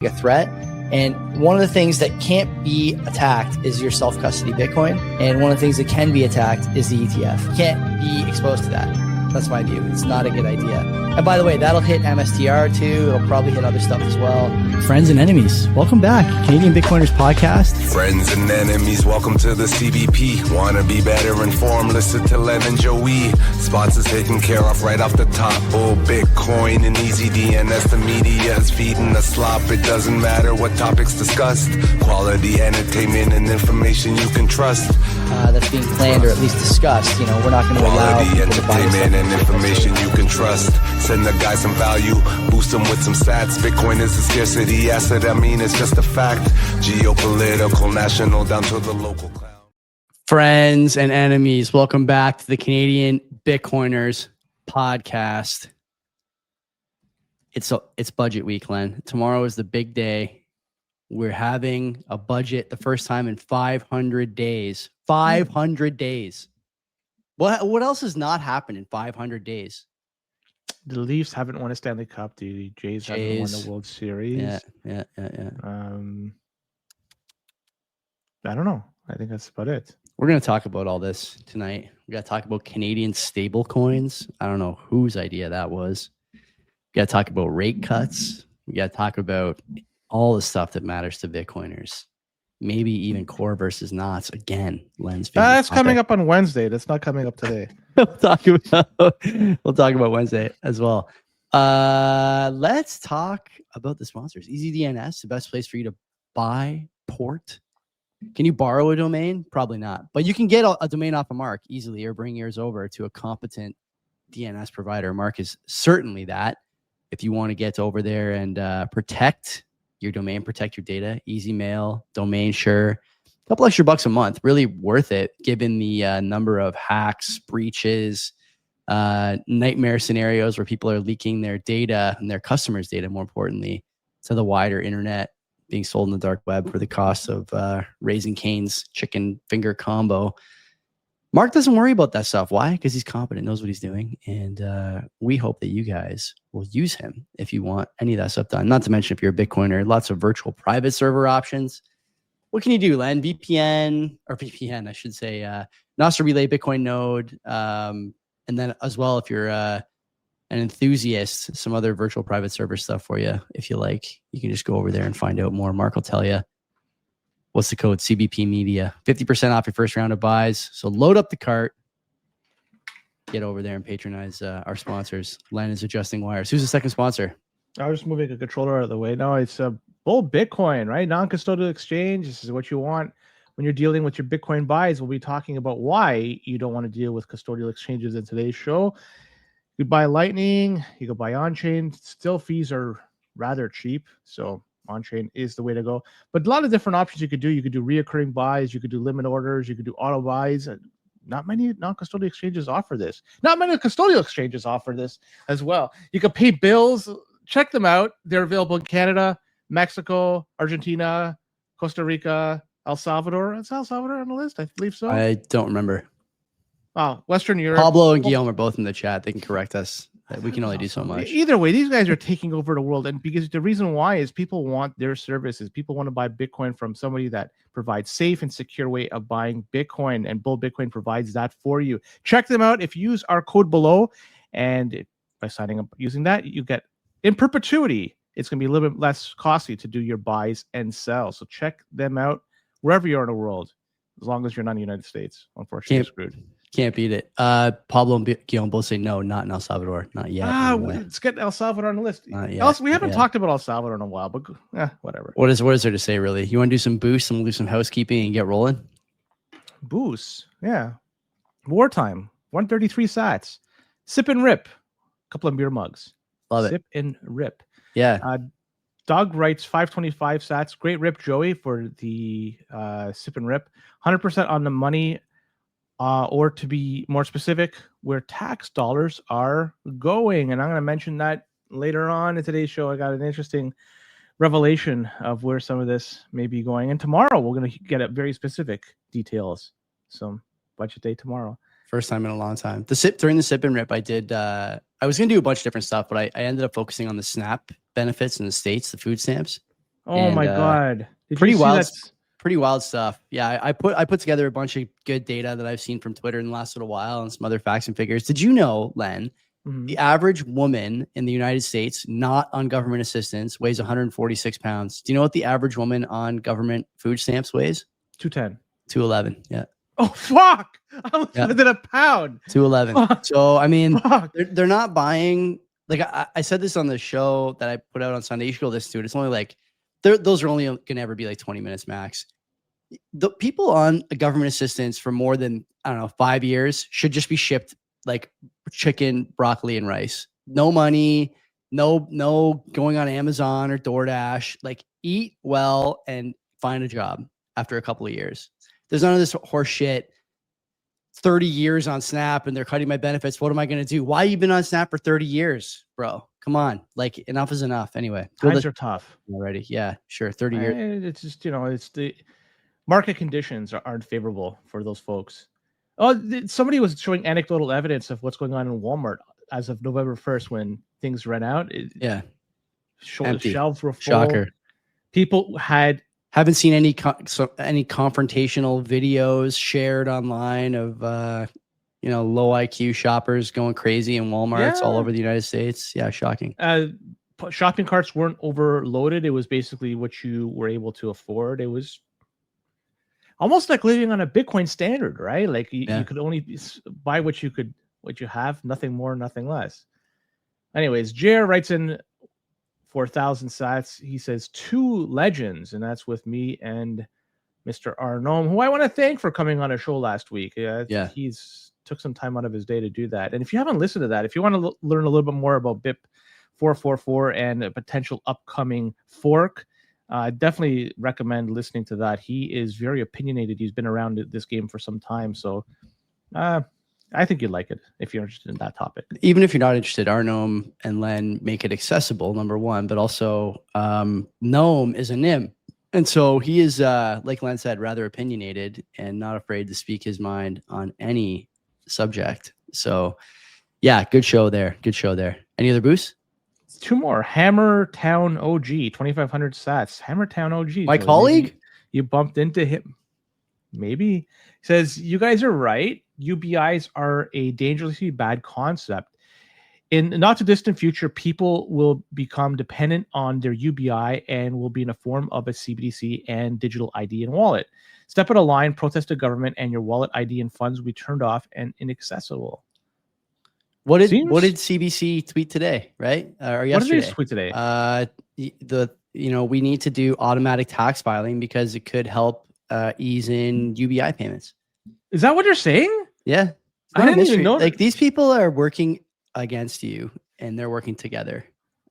a threat. And one of the things that can't be attacked is your self-custody Bitcoin. And one of the things that can be attacked is the ETF. You can't be exposed to that. That's my view. It's not a good idea. And by the way, that'll hit MSTR too. It'll probably hit other stuff as well. Friends and enemies, welcome back. Canadian Bitcoiners podcast. Friends and enemies, welcome to the CBP. Want to be better informed? Listen to Len and Joey. Spots is taken care of right off the top. Bull, Bitcoin, and easy DNS. The media is feeding the slop. It doesn't matter what topics discussed. Quality entertainment and information you can trust. That's being planned or at least discussed. You know, we're not going to allow people to buy entertainment and information you can trust. Send the guy some value, boost them with some stats. Bitcoin is a scarcity asset. I mean, it's just a fact. Geopolitical, national, down to the local cloud. Friends and enemies, welcome back to the Canadian Bitcoiners podcast. It's budget week, Len. Tomorrow is the big day. We're having a budget the first time in 500 days. 500 days. What else has not happened in 500 days? The Leafs haven't won a Stanley Cup. The Jays haven't won the World Series. Yeah. I don't know. I think that's about it. We're going to talk about all this tonight. We got to talk about Canadian stablecoins. I don't know whose idea that was. We got to talk about rate cuts. We got to talk about all the stuff that matters to Bitcoiners. Maybe even core versus knots again. Len's that's coming up on Wednesday. That's not coming up today. we'll talk about Wednesday as well. Let's talk about the sponsors. EasyDNS, the best place for you to buy, port. Can you borrow a domain? Probably not. But you can get a domain off of Mark easily or bring yours over to a competent DNS provider. Mark is certainly that. If you want to get over there and protect your domain, protect your data, easy mail, domain, sure. A couple extra bucks a month, really worth it given the number of hacks, breaches, nightmare scenarios where people are leaking their data and their customers' data, more importantly, to the wider internet, being sold in the dark web for the cost of Raising Cane's chicken finger combo. Mark doesn't worry about that stuff. Why? Because he's competent, knows what he's doing. And we hope that you guys will use him if you want any of that stuff done. Not to mention if you're a Bitcoiner, lots of virtual private server options. What can you do, Len? VPN, I should say, Nostr Relay Bitcoin node. And then as well, if you're an enthusiast, some other virtual private server stuff for you. If you like, you can just go over there and find out more. Mark will tell you. What's the code? CBP Media. 50% off your first round of buys. So load up the cart. Get over there and patronize our sponsors. Len is adjusting wires. Who's the second sponsor? I was just moving a controller out of the way. No, it's a Bull Bitcoin, right? Non-custodial exchange. This is what you want when you're dealing with your Bitcoin buys. We'll be talking about why you don't want to deal with custodial exchanges in today's show. You buy Lightning, you go buy on-chain. Still, fees are rather cheap. So on-chain is the way to go. But a lot of different options you could do. You could do reoccurring buys. You could do limit orders. You could do auto buys. Not many non-custodial exchanges offer this. Not many custodial exchanges offer this as well. You can pay bills. Check them out. They're available in Canada, Mexico, Argentina, Costa Rica, El Salvador. Is El Salvador on the list? I believe so. I don't remember. Oh, Western Europe. Pablo and Guillaume are both in the chat. They can correct us. We can only do so much. Either way, these guys are taking over the world. And because the reason why is people want their services. People want to buy Bitcoin from somebody that provides safe and secure way of buying Bitcoin. And Bull Bitcoin provides that for you. Check them out. If you use our code below, and by signing up using that, you get in perpetuity. It's going to be a little bit less costly to do your buys and sells. So check them out wherever you are in the world, as long as you're not in the United States. Unfortunately, you're screwed. Can't beat it. Pablo and Guillaume both say no, not in El Salvador. Not yet. Let's get El Salvador on the list. We haven't talked about El Salvador in a while, but whatever. What is there to say, really? You want to do some boosts and we'll do some housekeeping and get rolling? Boosts, yeah. Wartime, 133 sats. Sip and rip. A couple of beer mugs. Love it. Sip and rip. Yeah. Doug writes 525 sats. Great rip, Joey, for the sip and rip. 100% on the money. Or to be more specific, where tax dollars are going. And I'm going to mention that later on in today's show. I got an interesting revelation of where some of this may be going. And tomorrow, we're going to get at very specific details. So budget day tomorrow. First time in a long time. During the sip and rip, I did. I was going to do a bunch of different stuff, but I ended up focusing on the SNAP benefits in the States, the food stamps. Oh And, my god! Did pretty you see wild, that? pretty wild stuff. Yeah, I put together a bunch of good data that I've seen from Twitter in the last little while and some other facts and figures. Did you know, Len, Mhm. the average woman in the United States not on government assistance weighs 146 pounds? Do you know what the average woman on government food stamps weighs? 210. 211. Yeah. Oh fuck! I was Yeah. within a pound. 211. Fuck. So, I mean, Fuck. they're not buying. Like I said this on the show that I put out on Sunday. You should go listen to it. It's only like those are only going to ever be like 20 minutes max. The people on a government assistance for more than, I don't know, 5 years should just be shipped like chicken, broccoli, and rice. No money, no going on Amazon or DoorDash. Like, eat well and find a job after a couple of years. There's none of this horse shit. 30 years on Snap and they're cutting my benefits. What am I going to do? Why you been on Snap for 30 years, bro? Come on. Like, enough is enough. Anyway, Times are tough already. Yeah, sure. 30 years. It's just, it's the market conditions aren't favorable for those folks. Oh, somebody was showing anecdotal evidence of what's going on in Walmart as of November 1st when things ran out. Yeah. Empty. Shelves were full. Shocker. People haven't seen any confrontational videos shared online of low IQ shoppers going crazy in Walmarts all over the United States. Yeah, shocking. Shopping carts weren't overloaded. It was basically what you were able to afford. It was almost like living on a Bitcoin standard, right? Like you could only buy what you have, nothing more, nothing less. Anyways, Jer writes in 4,000 sats. He says 2 legends, and that's with me and Mr. Arnome, who I want to thank for coming on a show last week. He's took some time out of his day to do that. And if you haven't listened to that, if you want to learn a little bit more about BIP 444 and a potential upcoming fork, definitely recommend listening to that. He is very opinionated. He's been around this game for some time, so I think you'd like it if you're interested in that topic. Even if you're not interested, Arnome and Len make it accessible, number one, but also Gnome is a NIM. And so he is, like Len said, rather opinionated and not afraid to speak his mind on any subject. So, yeah, good show there. Good show there. Any other boosts? 2 more. Hammertown OG, 2,500 sats. Hammertown OG. My colleague? You bumped into him. Maybe. He says, you guys are right. UBIs are a dangerously bad concept. In the not too distant future, people will become dependent on their UBI and will be in a form of a CBDC and digital ID and wallet. Step out of line, protest the government, and your wallet ID and funds will be turned off and inaccessible. What did CBC tweet today, right? Or yesterday? What did they tweet today? We need to do automatic tax filing because it could help ease in UBI payments. Is that what you're saying? Yeah. I didn't even know. Like, these people are working against you and they're working together.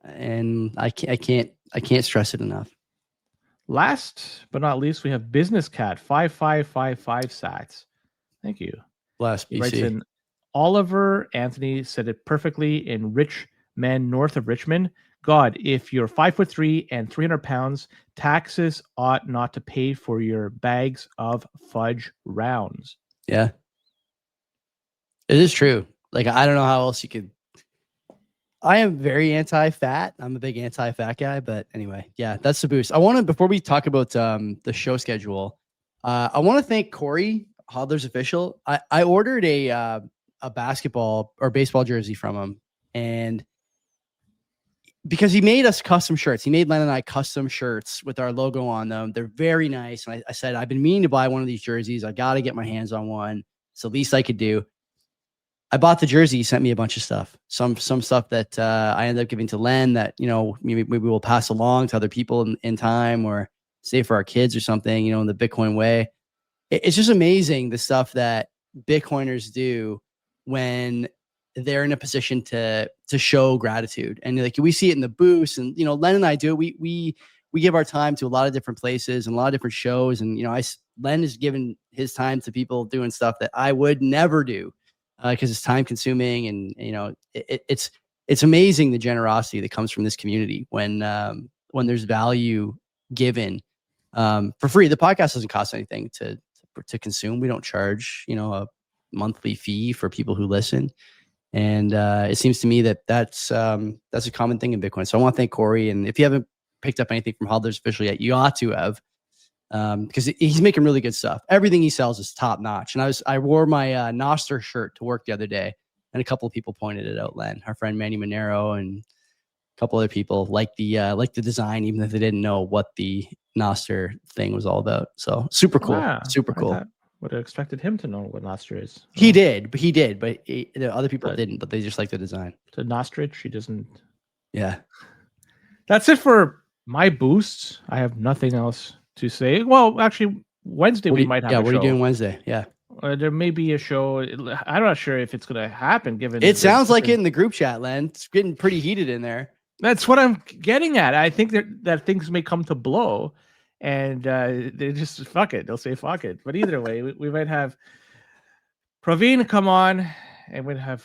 And I can't stress it enough. Last but not least, we have Business Cat 5555 sats. Thank you. Bless BC. He writes in, Oliver Anthony said it perfectly in Rich Men North of Richmond. God, if you're 5'3" and 300 pounds, taxes ought not to pay for your bags of fudge rounds. Yeah. It is true. Like, I don't know how else you could. I am very anti-fat. I'm a big anti-fat guy, but anyway, yeah, that's the boost. I want to, before we talk about the show schedule, I want to thank Corey, Hodler's official. I ordered a basketball or baseball jersey from him, and because he made us custom shirts. He made Len and I custom shirts with our logo on them. They're very nice. And I said, I've been meaning to buy one of these jerseys. I got to get my hands on one. It's the least I could do. I bought the jersey. He sent me a bunch of stuff. Some stuff that I ended up giving to Len that, maybe we'll pass along to other people in time, or save for our kids or something, in the Bitcoin way. It's just amazing the stuff that Bitcoiners do when they're in a position to show gratitude. And like, we see it in the boost, and Len and I do it. We give our time to a lot of different places and a lot of different shows, and Len has given his time to people doing stuff that I would never do because it's time consuming, and it's amazing the generosity that comes from this community when there's value given for free. The podcast doesn't cost anything to consume. We don't charge a monthly fee for people who listen. And it seems to me that that's a common thing in Bitcoin. So I want to thank Corey. And if you haven't picked up anything from Hodler's officially yet, you ought to have, because he's making really good stuff. Everything he sells is top notch. And I wore my Noster shirt to work the other day, and a couple of people pointed it out. Len, our friend Manny Monero, and a couple other people like the design, even if they didn't know what the Noster thing was all about. So super cool, super cool. Would have expected him to know what Noster is. He did, but the other people didn't. But they just like the design. To Nostrich, he doesn't. Yeah, that's it for my boosts. I have nothing else to say. Well, actually, Wednesday we might have. Yeah, a what show. are you doing Wednesday? Yeah, there may be a show. I'm not sure if it's going to happen. Given it sounds like it in the group chat, Len. It's getting pretty heated in there. That's what I'm getting at. I think that things may come to blow. And they just fuck it. They'll say fuck it. But either way, we might have Praveen come on, and we'd have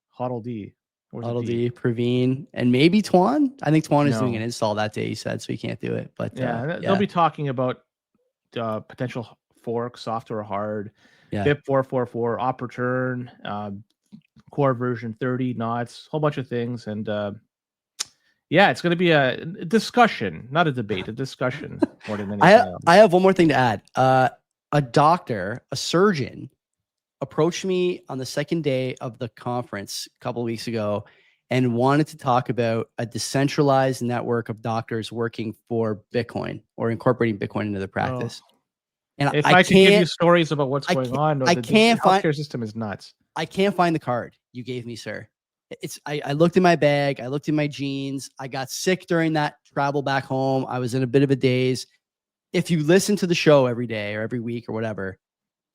Huddle D. Praveen, and maybe Twan. I think Twan is doing an install that day, he said, so he can't do it. But they'll be talking about potential fork, soft or hard, BIP 444, op return, core version 30 knots, whole bunch of things. And it's going to be a discussion, not a debate, a discussion more than anything else. I have one more thing to add. A surgeon, approached me on the second day of the conference a couple of weeks ago and wanted to talk about a decentralized network of doctors working for Bitcoin or incorporating Bitcoin into their practice. And if I can give you stories about what's going on, the healthcare system is nuts. I can't find the card you gave me, sir. I looked in my bag. I looked in my jeans. I got sick during that travel back home. I was in a bit of a daze. If you listen to the show every day or every week or whatever,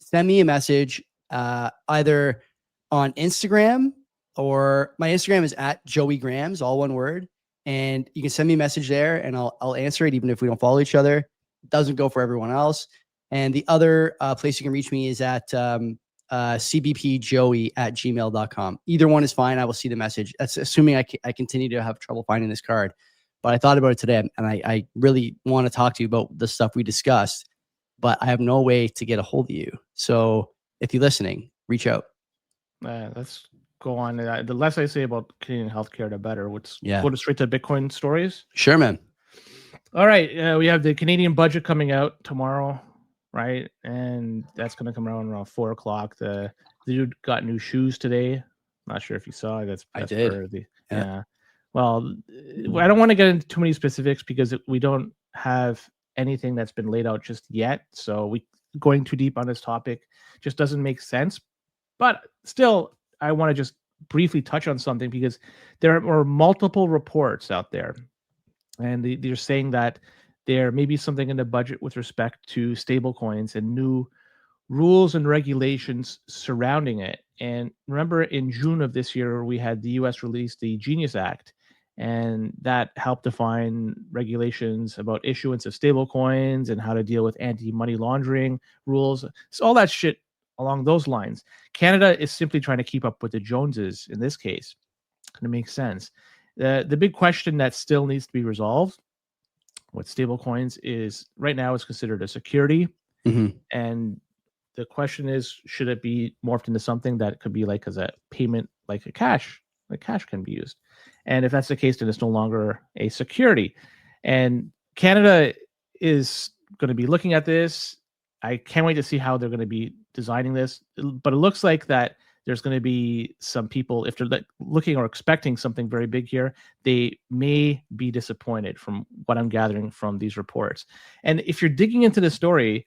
send me a message either on Instagram, or my Instagram is at Joey Grams, all one word. And you can send me a message there and I'll answer it even if we don't follow each other. It doesn't go for everyone else. And the other place you can reach me is at cbpjoey@gmail.com. Either one is fine. I will see the message. That's assuming I continue to have trouble finding this card. But I thought about it today, and I really want to talk to you about the stuff we discussed, but I have no way to get a hold of you. So if you're listening, reach out. Let's go on. The less I say about Canadian healthcare, the better. Go straight to Bitcoin stories. Sure, man. All right. We have the Canadian budget coming out tomorrow, right? And that's going to come around 4:00. The dude got new shoes today. Not sure if you saw it. I did. Yeah. Well, I don't want to get into too many specifics because we don't have anything that's been laid out just yet. So going too deep on this topic just doesn't make sense. But still, I want to just briefly touch on something because there are multiple reports out there. And they're saying that there may be something in the budget with respect to stablecoins and new rules and regulations surrounding it. And remember, in June of this year, we had the U.S. release the Genius Act, and that helped define regulations about issuance of stablecoins and how to deal with anti-money laundering rules. So all that shit along those lines. Canada is simply trying to keep up with the Joneses in this case. And it makes sense. The big question that still needs to be resolved with stablecoins is right now it's considered a security. Mm-hmm. And the question is, should it be morphed into something that could be like as a payment, like cash can be used? And if that's the case, then it's no longer a security. And Canada is going to be looking at this. I can't wait to see how they're going to be designing this. But it looks like that there's going to be some people, if they're looking or expecting something very big here, they may be disappointed from what I'm gathering from these reports. And if you're digging into the story,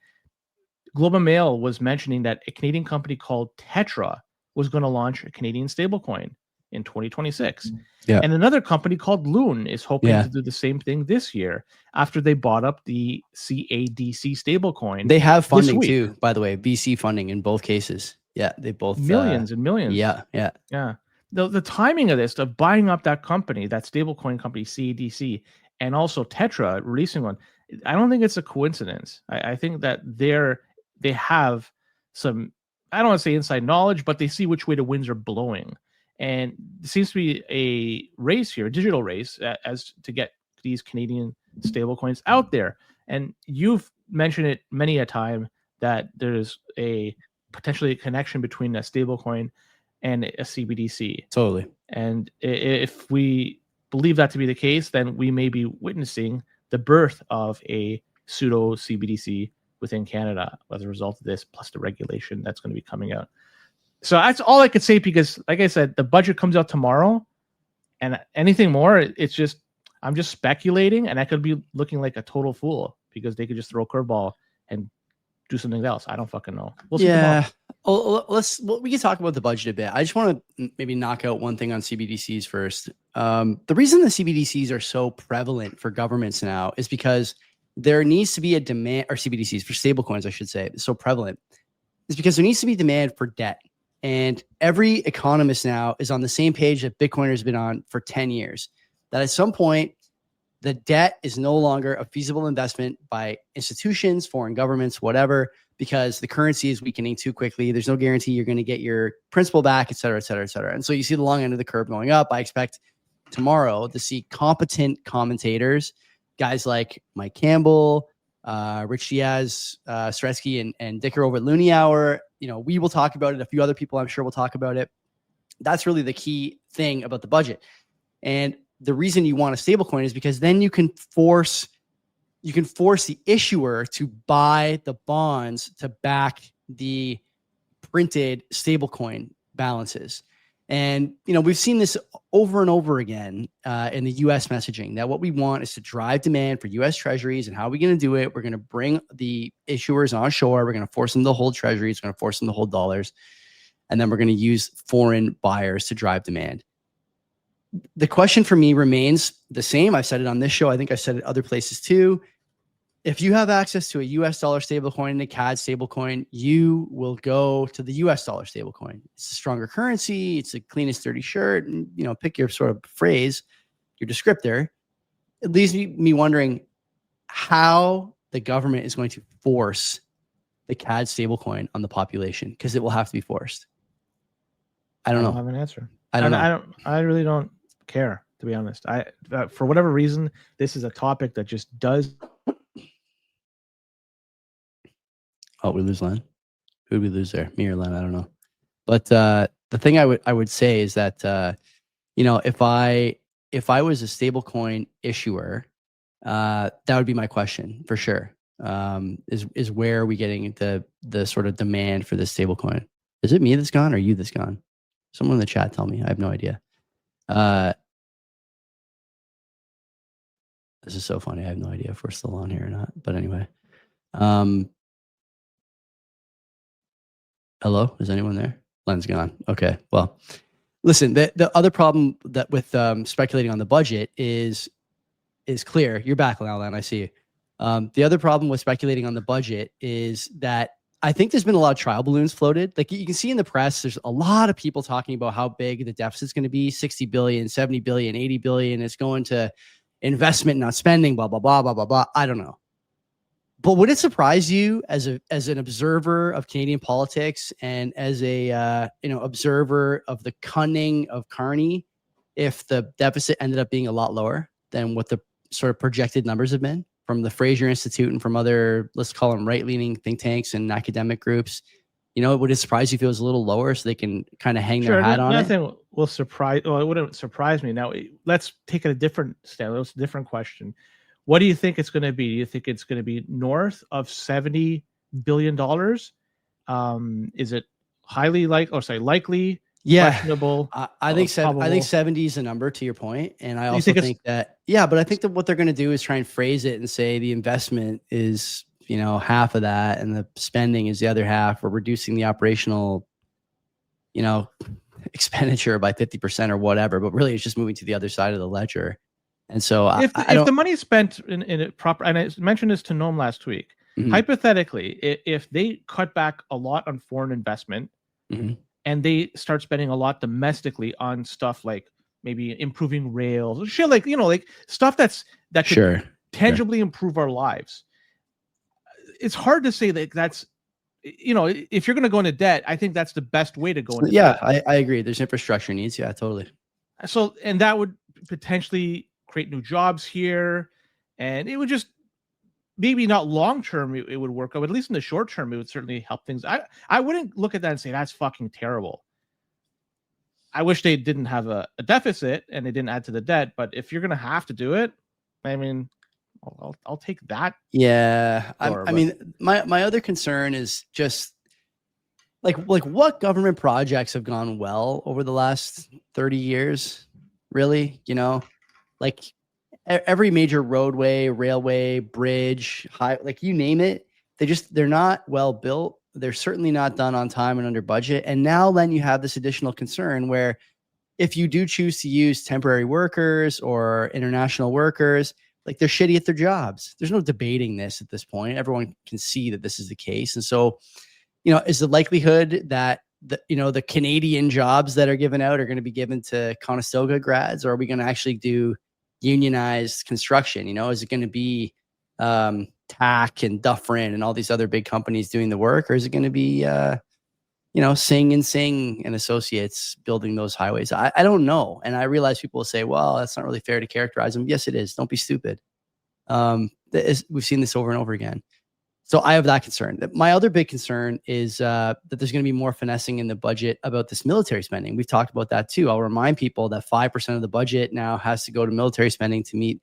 Globe and Mail was mentioning that a Canadian company called Tetra was going to launch a Canadian stablecoin in 2026. Yeah. And another company called Loon is hoping to do the same thing this year after they bought up the CADC stablecoin. They have funding too, by the way, VC funding in both cases. Yeah, they both millions and millions. Yeah. The timing of this, of buying up that company, that stablecoin company, CADC, and also Tetra releasing one, I don't think it's a coincidence. I think that they have some, I don't want to say inside knowledge, but they see which way the winds are blowing. And there seems to be a race here, a digital race, as to get these Canadian stablecoins out there. And you've mentioned it many a time that there's potentially a connection between a stablecoin and a CBDC. Totally. And if we believe that to be the case, then we may be witnessing the birth of a pseudo CBDC within Canada as a result of this, plus the regulation that's going to be coming out. So that's all I could say, because like I said, the budget comes out tomorrow, and anything more, I'm just speculating, and I could be looking like a total fool because they could just throw a curveball and do something else. I don't fucking know. We'll see tomorrow. We can talk about the budget a bit. I just want to maybe knock out one thing on CBDCs first. The reason the CBDCs are so prevalent for governments now is because there needs to be a demand, or CBDCs for stablecoins, I should say, is so prevalent, is because there needs to be demand for debt. And every economist now is on the same page that Bitcoiners have been on for 10 years, that at some point, the debt is no longer a feasible investment by institutions, foreign governments, whatever, because the currency is weakening too quickly. There's no guarantee you're going to get your principal back, et cetera, et cetera, et cetera. And so you see the long end of the curve going up. I expect tomorrow to see competent commentators, guys like Mike Campbell, Rich Diaz, Stretsky, and Dicker over at Looney Hour. We will talk about it. A few other people, I'm sure, will talk about it. That's really the key thing about the budget. And the reason you want a stablecoin is because then you can force the issuer to buy the bonds to back the printed stablecoin balances. And, we've seen this over and over again in the U.S. messaging, that what we want is to drive demand for U.S. treasuries. And how are we going to do it? We're going to bring the issuers on shore. We're going to force them to hold treasuries. We're going to force them to hold dollars. And then we're going to use foreign buyers to drive demand. The question for me remains the same. I've said it on this show. I think I've said it other places too. If you have access to a US dollar stablecoin and a CAD stablecoin, you will go to the US dollar stablecoin. It's a stronger currency. It's the cleanest dirty shirt. And, pick your sort of phrase, your descriptor. It leaves me wondering how the government is going to force the CAD stablecoin on the population, because it will have to be forced. I don't know. have an answer. I don't know. I really don't care, to be honest. For whatever reason, this is a topic that just does. Oh, we lose Len. Who did we lose there? Me or Len? I don't know. But the thing I would say is that if I was a stablecoin issuer, that would be my question for sure. Is where are we getting the sort of demand for this stablecoin? Is it me that's gone or you that's gone? Someone in the chat tell me. I have no idea. This is so funny. I have no idea if we're still on here or not. But anyway. Hello? Is anyone there? Len's gone. Okay. Well, listen, the other problem that with speculating on the budget is clear. You're back now, Len. I see you. The other problem with speculating on the budget is that I think there's been a lot of trial balloons floated. Like you can see in the press, there's a lot of people talking about how big the deficit's going to be, 60 billion, 70 billion, 80 billion. It's going to investment, not spending, blah, blah, blah, blah, blah, blah. I don't know. But would it surprise you as an observer of Canadian politics and as a observer of the cunning of Carney if the deficit ended up being a lot lower than what the sort of projected numbers have been from the Fraser Institute and from other, let's call them right-leaning think tanks and academic groups? Would it surprise you if it was a little lower so they can kind of hang their hat on it? Nothing will surprise. Well, it wouldn't surprise me. Now, let's take it a different step. It's a different question. What do you think it's going to be? Do you think it's going to be north of $70 billion? Is it likely? Yeah, questionable? I think 70 is a number, to your point, and I also think that but I think that what they're going to do is try and phrase it and say the investment is half of that, and the spending is the other half. We're reducing the operational, expenditure by 50% or whatever, but really it's just moving to the other side of the ledger. And so if the money is spent in a proper, and I mentioned this to Noam last week, hypothetically, if they cut back a lot on foreign investment and they start spending a lot domestically on stuff like maybe improving rails, shit like stuff that could tangibly improve our lives. It's hard to say that that's, if you're going to go into debt, I think that's the best way to go into debt. I agree. There's infrastructure needs. Yeah, totally. So, and that would potentially create new jobs here, and it would just maybe not long term it would work out, but at least in the short term it would certainly help things. I wouldn't look at that and say that's fucking terrible. I wish they didn't have a deficit and they didn't add to the debt. But if you're going to have to do it, I mean, I'll take that. Yeah. Sure, I mean, my other concern is just like what government projects have gone well over the last 30 years, really, you know, like every major roadway, railway, bridge, like you name it, they're not well built. They're certainly not done on time and under budget. And now then you have this additional concern where if you do choose to use temporary workers or international workers, like they're shitty at their jobs. There's no debating this at this point. Everyone can see that this is the case. And so, you know, is the likelihood that the Canadian jobs that are given out are going to be given to Conestoga grads, or are we going to actually do unionized construction? You know, is it going to be TAC and Dufferin and all these other big companies doing the work, or is it going to be Sing and Associates building those highways? I don't know. And I realize people will say, well, that's not really fair to characterize them. Yes, it is. Don't be stupid. We've seen this over and over again. So I have that concern. My other big concern is that there's going to be more finessing in the budget about this military spending. We've talked about that too. I'll remind people that 5% of the budget now has to go to military spending to meet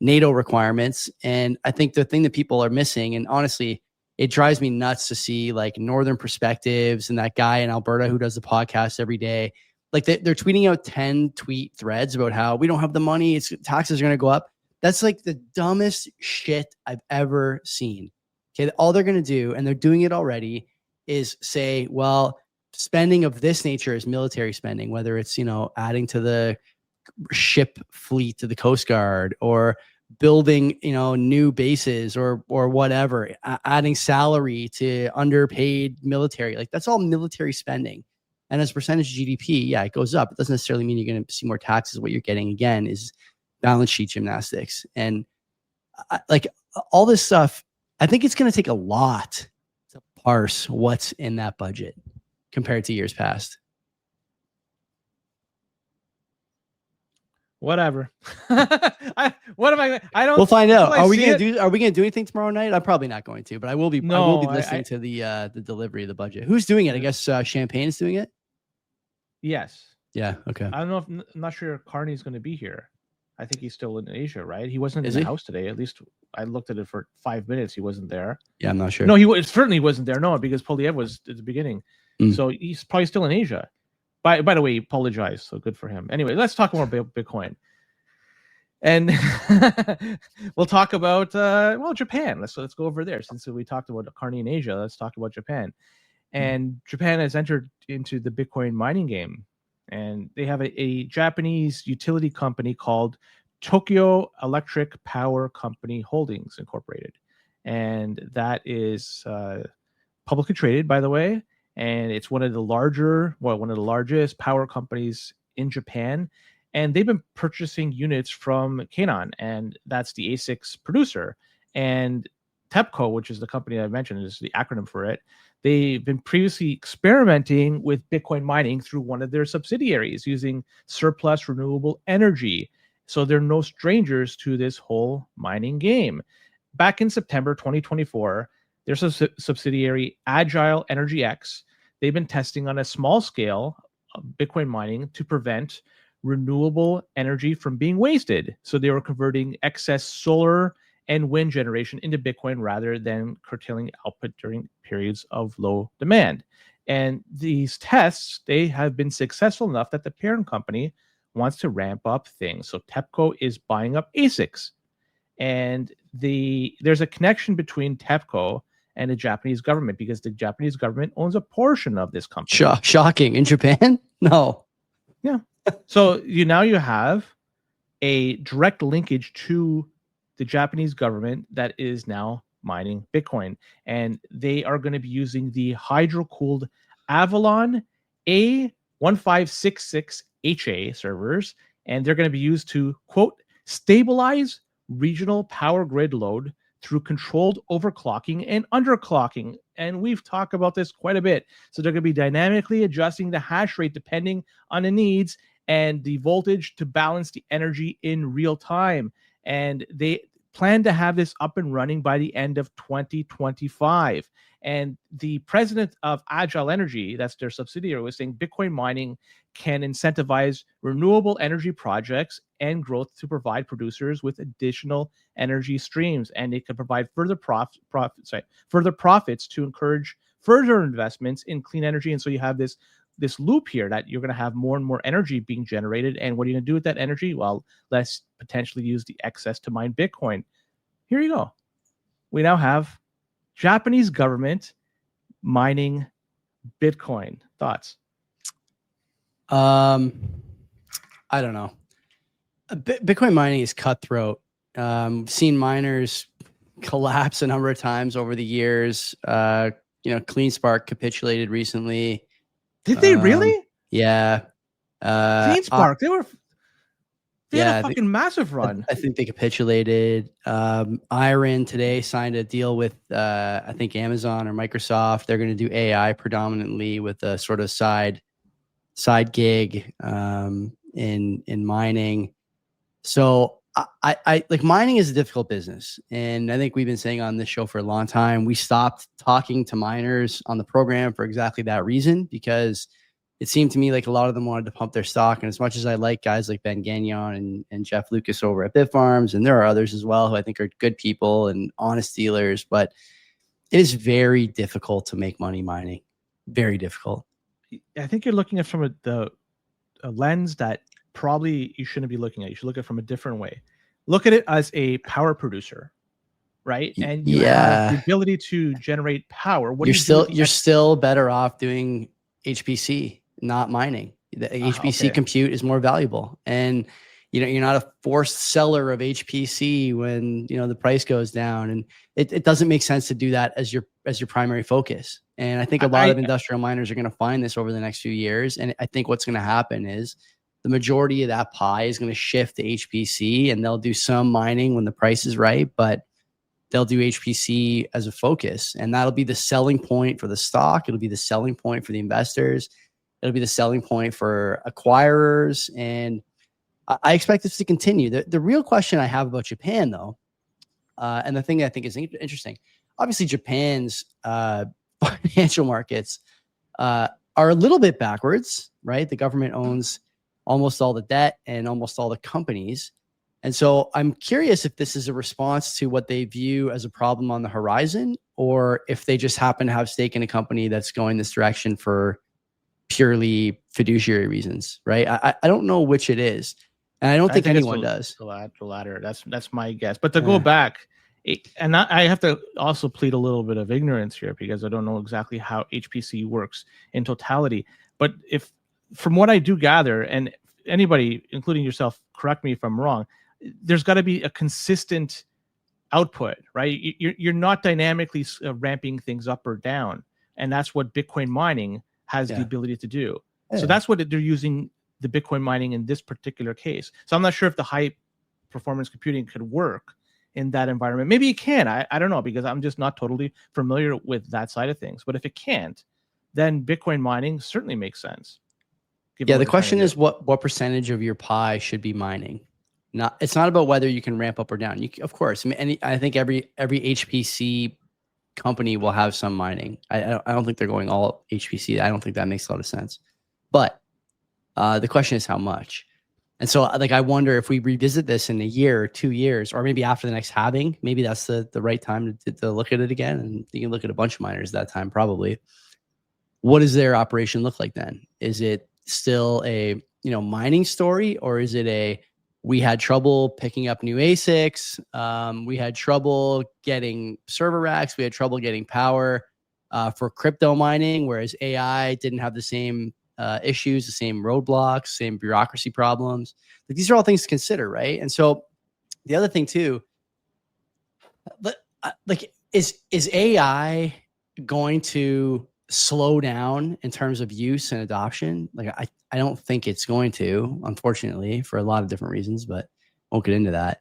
NATO requirements. And I think the thing that people are missing, and honestly, it drives me nuts to see like Northern Perspectives and that guy in Alberta who does the podcast every day. Like they're tweeting out 10 tweet threads about how we don't have the money. Taxes are going to go up. That's like the dumbest shit I've ever seen. Okay. All they're going to do, and they're doing it already, is say, well, spending of this nature is military spending, whether it's, adding to the ship fleet to the Coast Guard, or building, new bases, or whatever, adding salary to underpaid military. Like that's all military spending. And as a percentage of GDP, yeah, it goes up. It doesn't necessarily mean you're going to see more taxes. What you're getting again is balance sheet gymnastics. And like all this stuff, I think it's going to take a lot to parse what's in that budget compared to years past. Whatever. I don't. We'll find out. Are we going to do anything tomorrow night? I'm probably not going to, but I will be. No, I will be listening to the delivery of the budget. Who's doing it? I guess Champagne is doing it. Yes. Yeah. Okay. I don't know. I'm not sure Carney's going to be here. I think he's still in Asia, right? He wasn't in Is the he? house today. At least I looked at it for 5 minutes. He wasn't there. Yeah, I'm not sure. No, he certainly wasn't there. No, because Polyev was at the beginning. So he's probably still in Asia. By the way, he apologized. So good for him. Anyway, let's talk more about Bitcoin. And we'll talk about Japan. Let's go over there. Since we talked about Carney in Asia, let's talk about Japan. And Japan has entered into the Bitcoin mining game. And they have a Japanese utility company called Tokyo Electric Power Company Holdings Incorporated. And that is publicly traded, by the way. And it's one of the largest power companies in Japan. And they've been purchasing units from Canon, and that's the ASICs producer. And TEPCO, which is the company I mentioned, is the acronym for it. They've been previously experimenting with Bitcoin mining through one of their subsidiaries using surplus renewable energy. So they're no strangers to this whole mining game. Back in September 2024, their subsidiary Agile Energy X, they've been testing on a small scale of Bitcoin mining to prevent renewable energy from being wasted. So they were converting excess solar and wind generation into Bitcoin rather than curtailing output during periods of low demand. And these tests, they have been successful enough that the parent company wants to ramp up things. So TEPCO is buying up ASICs. And there's a connection between TEPCO and the Japanese government because the Japanese government owns a portion of this company. Shocking. In Japan? No. Yeah. So now you have a direct linkage to the Japanese government that is now mining Bitcoin. And they are going to be using the hydro-cooled Avalon A1566HA servers. And they're going to be used to, quote, stabilize regional power grid load through controlled overclocking and underclocking. And we've talked about this quite a bit. So they're going to be dynamically adjusting the hash rate depending on the needs and the voltage to balance the energy in real time. And plan to have this up and running by the end of 2025. And the president of Agile Energy, that's their subsidiary, was saying Bitcoin mining can incentivize renewable energy projects and growth to provide producers with additional energy streams, and it can provide further profits to encourage further investments in clean energy. And so you have this loop here that you're going to have more and more energy being generated. And what are you going to do with that energy? Well, let's potentially use the excess to mine Bitcoin. Here you go. We now have Japanese government mining Bitcoin. Thoughts? I don't know. Bitcoin mining is cutthroat. Seen miners collapse a number of times over the years. CleanSpark capitulated recently. Did they really? Yeah. CleanSpark, they had yeah, a fucking massive run. I think they capitulated. Iron today signed a deal with I think Amazon or Microsoft. They're going to do AI predominantly with a sort of side gig in mining. So I like mining is a difficult business, and I think we've been saying on this show for a long time. We stopped talking to miners on the program for exactly that reason, because it seemed to me like a lot of them wanted to pump their stock. And as much as I like guys like Ben Gagnon and Jeff Lucas over at Bitfarms, and there are others as well who I think are good people and honest dealers, but it is very difficult to make money mining. Very difficult. I think you're looking at from a lens that probably you shouldn't be looking at. You should look at it from a different way. Look at it as a power producer, right? And you have the ability to generate power. You're still better off doing HPC, not mining. The HPC compute is more valuable, and you're not a forced seller of HPC when the price goes down, and it doesn't make sense to do that as your primary focus. And I think a lot of industrial miners are going to find this over the next few years, and I think what's going to happen is the majority of that pie is going to shift to HPC, and they'll do some mining when the price is right, but they'll do HPC as a focus, and that'll be the selling point for the stock. It'll be the selling point for the investors. It'll be the selling point for acquirers, and I expect this to continue. The real question I have about Japan, though, and the thing that I think is interesting, obviously Japan's financial markets are a little bit backwards, right? The government owns almost all the debt and almost all the companies. And so I'm curious if this is a response to what they view as a problem on the horizon, or if they just happen to have stake in a company that's going this direction for purely fiduciary reasons, right? I don't know which it is. And I don't think anyone does. The latter. That's my guess. But to go back, and I have to also plead a little bit of ignorance here, because I don't know exactly how HPC works in totality. But if, from what I do gather, and anybody, including yourself, correct me if I'm wrong, there's got to be a consistent output, right? You're not dynamically ramping things up or down. And that's what Bitcoin mining has the ability to do. Yeah. So that's what they're using the Bitcoin mining in this particular case. So I'm not sure if the high performance computing could work in that environment. Maybe it can. I don't know, because I'm just not totally familiar with that side of things. But if it can't, then Bitcoin mining certainly makes sense. Yeah, the question is what percentage of your pie should be mining? It's not about whether you can ramp up or down. Of course, I think every HPC company will have some mining. I don't think they're going all HPC. I don't think that makes a lot of sense. But the question is how much. And so, I wonder if we revisit this in a year or 2 years, or maybe after the next halving, maybe that's the right time to look at it again. And you can look at a bunch of miners that time, probably. What does their operation look like then? Is it still a mining story, or is it we had trouble picking up new ASICs, we had trouble getting server racks, we had trouble getting power for crypto mining, whereas AI didn't have the same issues, the same roadblocks, same bureaucracy problems? These are all things to consider, right? And so the other thing too, is AI going to slow down in terms of use and adoption? I don't think it's going to, unfortunately, for a lot of different reasons, but won't get into that.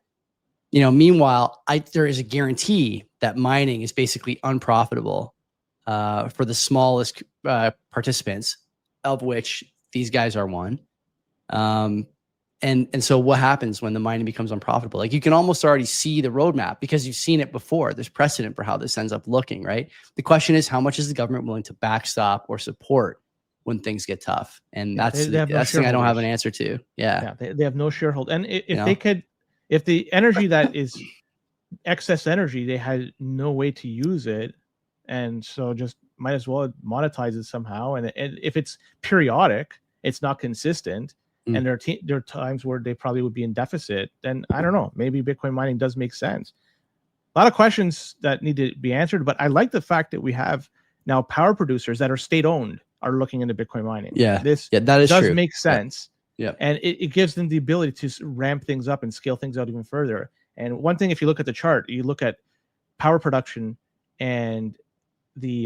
Meanwhile, there is a guarantee that mining is basically unprofitable for the smallest participants, of which these guys are one. And And so what happens when the mining becomes unprofitable? Like you can almost already see the roadmap because you've seen it before. There's precedent for how this ends up looking, right? The question is, how much is the government willing to backstop or support when things get tough? And that's they have no that's the thing I don't have an shareholders. answer to. Yeah. They have no shareholder. And if You know? they could, if the energy that is excess energy, they had no way to use it. And so just might as well monetize it somehow. And if it's periodic, it's not consistent. And there are times where they probably would be in deficit. Then I don't know, maybe Bitcoin mining does make sense. A lot of questions that need to be answered, but I like the fact that we have now power producers that are state owned are looking into Bitcoin mining. That is does true. make sense. Yeah. And it gives them the ability to ramp things up and scale things out even further. And one thing, if you look at the chart, you look at power production and the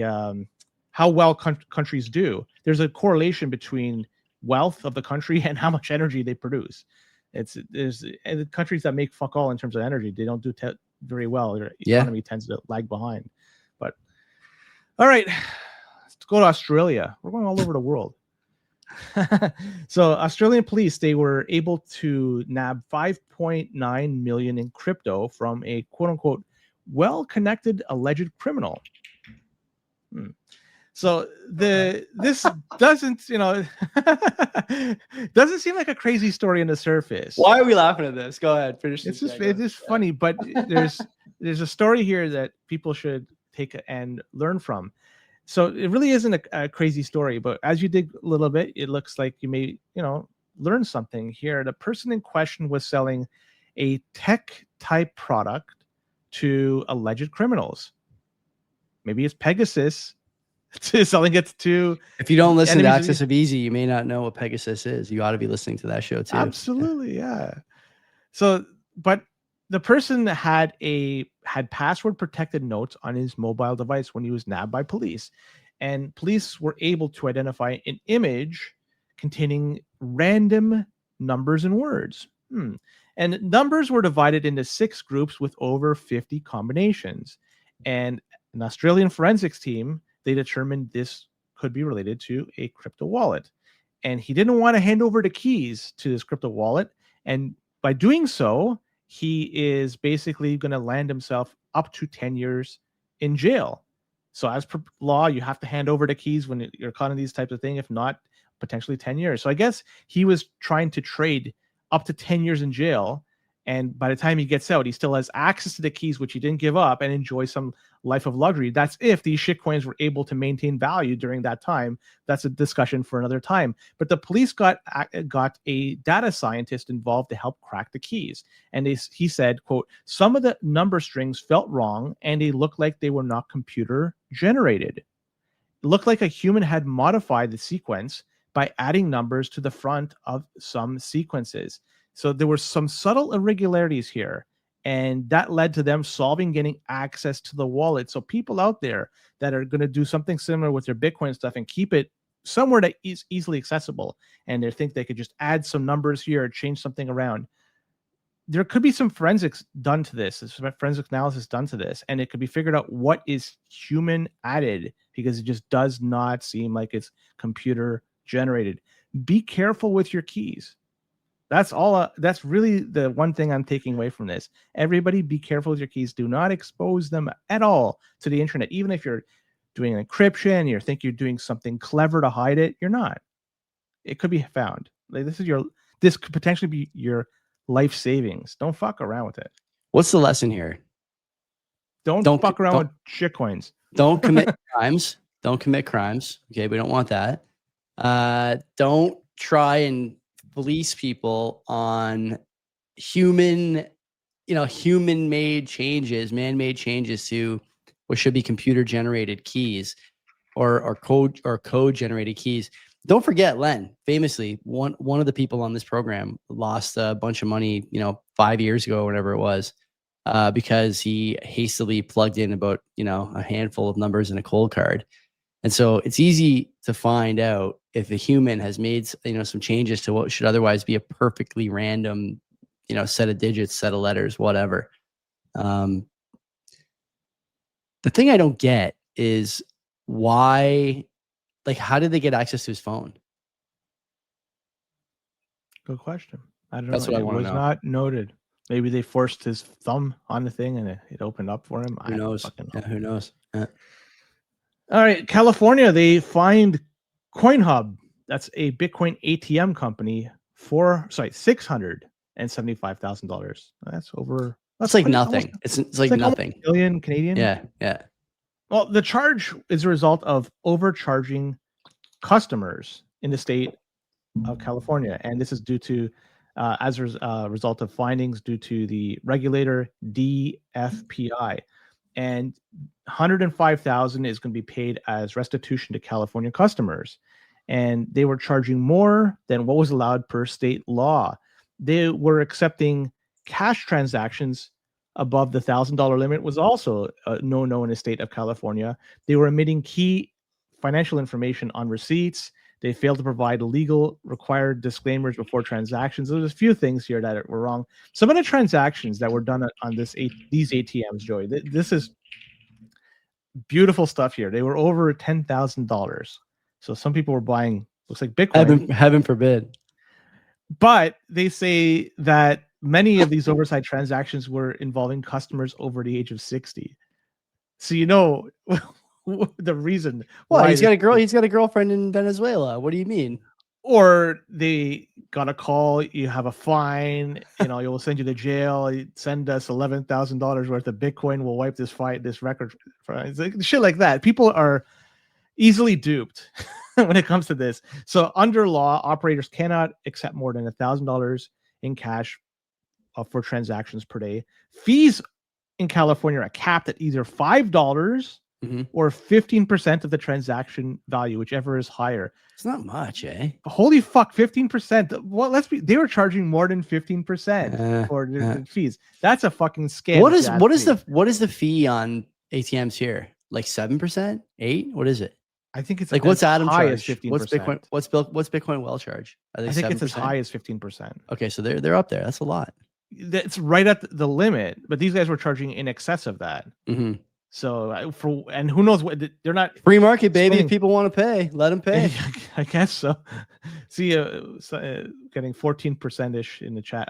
how well countries do. There's a correlation between wealth of the country and how much energy they produce. There's countries that make fuck all in terms of energy. They don't do very well. Their economy tends to lag behind. But all right, let's go to Australia. We're going all over the world. So Australian police, they were able to nab 5.9 million in crypto from a quote unquote well-connected alleged criminal. So this doesn't, doesn't seem like a crazy story on the surface. Why are we laughing at this? Go ahead, finish. It's just funny, but there's a story here that people should take and learn from. So it really isn't a crazy story, but as you dig a little bit, it looks like you may, learn something here. The person in question was selling a tech type product to alleged criminals. Maybe it's Pegasus selling it to. If you don't listen to Access of Easy, you may not know what Pegasus is. You ought to be listening to that show too. Absolutely, yeah. So, but the person had password protected notes on his mobile device when he was nabbed by police, and police were able to identify an image containing random numbers and words. And numbers were divided into 6 groups with over 50 combinations. And an Australian forensics team, they determined this could be related to a crypto wallet. And he didn't want to hand over the keys to this crypto wallet. And by doing so, he is basically going to land himself up to 10 years in jail. So as per law, you have to hand over the keys when you're caught in these types of things. If not, potentially 10 years. So I guess he was trying to trade up to 10 years in jail. And by the time he gets out, he still has access to the keys, which he didn't give up, and enjoy some life of luxury. That's if these shitcoins were able to maintain value during that time. That's a discussion for another time. But the police got a data scientist involved to help crack the keys. And he said, quote, some of the number strings felt wrong and they looked like they were not computer generated. It looked like a human had modified the sequence by adding numbers to the front of some sequences. So there were some subtle irregularities here, and that led to them getting access to the wallet. So people out there that are going to do something similar with their Bitcoin stuff and keep it somewhere that is easily accessible, and they think they could just add some numbers here or change something around, there could be some forensics done to this, some forensic analysis done to this, and it could be figured out what is human added, because it just does not seem like it's computer generated. Be careful with your keys. That's all. That's really the one thing I'm taking away from this. Everybody be careful with your keys. Do not expose them at all to the internet. Even if you're doing encryption, you think you're doing something clever to hide it, you're not. It could be found. Like this could potentially be your life savings. Don't fuck around with it. What's the lesson here? Don't fuck around with shitcoins. Don't commit crimes. Don't commit crimes. Okay, we don't want that. Don't try and police people on human-made changes, man-made changes to what should be computer-generated keys or code-generated keys. Don't forget, Len, famously, one of the people on this program lost a bunch of money, 5 years ago, or whatever it was, because he hastily plugged in about, a handful of numbers in a cold card. And so it's easy to find out if a human has made, some changes to what should otherwise be a perfectly random, set of digits, set of letters, whatever. The thing I don't get is why, how did they get access to his phone? Good question. I don't That's know. what I It wanna was know. not noted. Maybe they forced his thumb on the thing and it opened up for him. Who I don't knows? fucking know. Yeah, who knows? Yeah. All right, California, they fined CoinHub. That's a Bitcoin ATM company for $675,000. That's over. It's like almost- nothing. It's like almost nothing. a million Canadian. Yeah, yeah. Well, the charge is a result of overcharging customers in the state of California, and this is due to as a result of findings due to the regulator DFPI, and 105,000 is going to be paid as restitution to California customers, and they were charging more than what was allowed per state law. They were accepting cash transactions above the $1,000 limit was also a no-no in the state of California. They were omitting key financial information on receipts. They failed to provide legal required disclaimers before transactions. There's a few things here that were wrong. Some of the transactions that were done on these ATMs, Joey, this is beautiful stuff here. They were over $10,000. So some people were buying, looks like Bitcoin. Heaven forbid. But they say that many of these oversight transactions were involving customers over the age of 60. So you know the reason Well, why he's got a girlfriend in Venezuela. What do you mean? or they got a call, you have a fine, you'll send you to jail, send us $11,000 worth of Bitcoin, we'll wipe this record. It's like, shit like that. People are easily duped when it comes to this. So under law, operators cannot accept more than $1,000 in cash for transactions per day. Fees in California are capped at either $5 or 15% of the transaction value, whichever is higher. It's not much, eh? Holy fuck, 15%. Well, they were charging more than 15% for the fees. That's a fucking scam. What is the fee on ATMs here? Like 7%? 8%? What is it? I think it's like what's Adam high charge? as 15%. What's Bitcoin well charge? I think it's as high as 15%. Okay, so they're up there. That's a lot. That's right at the limit, but these guys were charging in excess of that. So and who knows what they're not free market, baby. If people want to pay, let them pay. I guess so. See, getting 14% ish in the chat.